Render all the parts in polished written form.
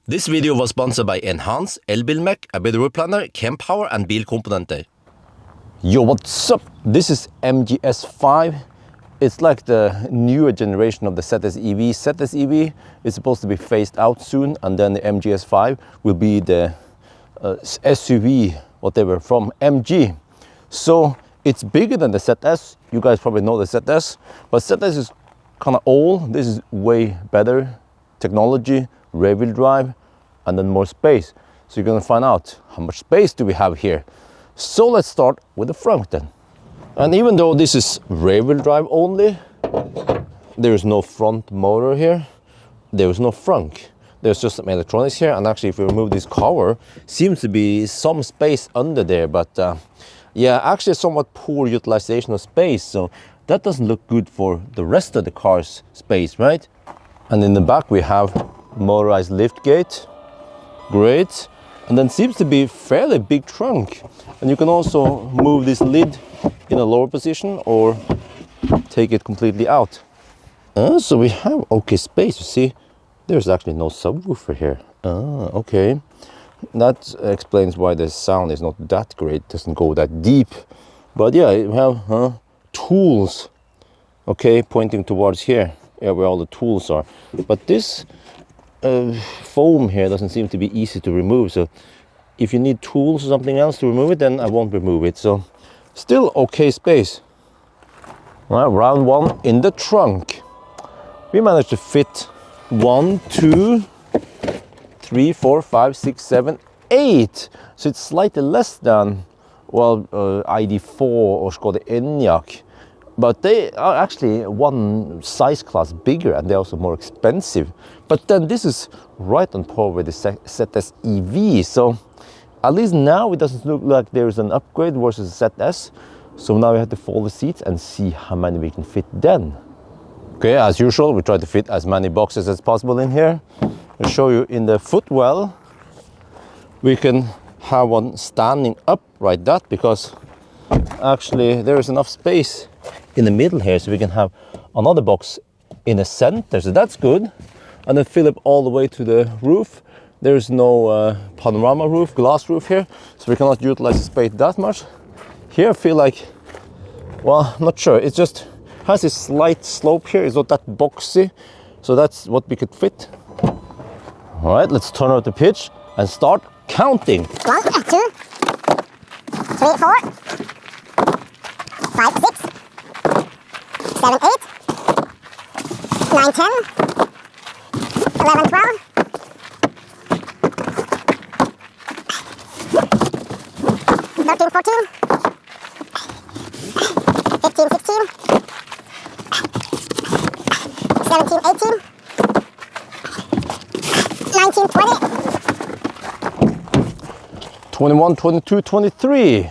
This video was sponsored by Enhance, Elbilmek, ABRP Planner, Kempower and Bilkomponenter. Yo, what's up? This is MGS5. It's like the newer generation of the ZS EV. ZS EV is supposed to be phased out soon, and then the MGS5 will be the SUV, whatever, from MG. So it's bigger than the ZS. You guys probably know the ZS, but ZS is kind of old. This is way better technology, rear-wheel drive, and then more space. So you're gonna find out how much space do we have here. So let's start with the front then. And even though this is rear-wheel drive only, there is no front motor here. There is no frunk. There's just some electronics here, and actually if we remove this cover, seems to be some space under there, but yeah, actually somewhat poor utilization of space, so that doesn't look good for the rest of the car's space, right? And in the back we have motorized lift gate, great, and then seems to be fairly big trunk, and you can also move this lid in a lower position or take it completely out. So we have okay space. You see, there's actually no subwoofer here. Okay, that explains why the sound is not that great, doesn't go that deep. But yeah, you have tools, okay, pointing towards here, yeah, where all the tools are. But this foam here doesn't seem to be easy to remove, so if you need tools or something else to remove it, then I won't remove it. So still okay space. Well, round one in the trunk. We managed to fit 1, 2, 3, 4, 5, 6, 7, 8. So it's slightly less than, well, ID4 or Skoda Enyaq. But they are actually one size class bigger, and they're also more expensive. But then this is right on par with the ZS EV. So at least now it doesn't look like there's an upgrade versus ZS. So now we have to fold the seats and see how many we can fit then. Okay, as usual, we try to fit as many boxes as possible in here. I'll show you in the footwell. We can have one standing up like that, because actually there is enough space in the middle here, so we can have another box in the center, so that's good. And then fill up all the way to the roof. There is no panorama roof, glass roof here, so we cannot utilize the space that much. Here I feel like, well, I'm not sure, it just has a slight slope here. It's not that boxy, so that's what we could fit. All right, let's turn out the pitch and start counting. 1, 2, 3, 4, 5, 6, 7, 8, 9, 10, 11, 12, 13, 14, 15, 16, 17, 18, 19, 20, 21, 22, 23.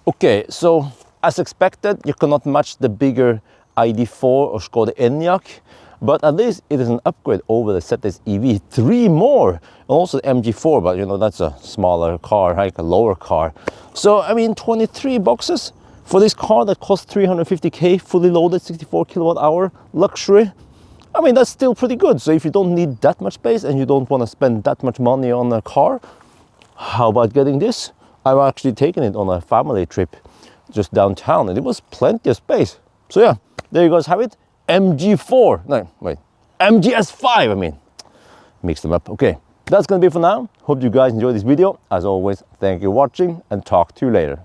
Okay, so as expected, you cannot match the bigger ID4 or Skoda Enyaq, but at least it is an upgrade over the ZS EV. 3 more, and also the MG4, but you know, that's a smaller car, like a lower car. So I mean, 23 boxes for this car that costs 350k, fully loaded, 64 kilowatt hour, luxury. I mean, that's still pretty good. So if you don't need that much space and you don't want to spend that much money on a car, how about getting this? I've actually taken it on a family trip just downtown, and it was plenty of space. So yeah, there you guys have it. MG4, no, wait, MGS5, I mean. Mix them up. Okay, that's gonna be for now. Hope you guys enjoyed this video. As always, thank you for watching, and talk to you later.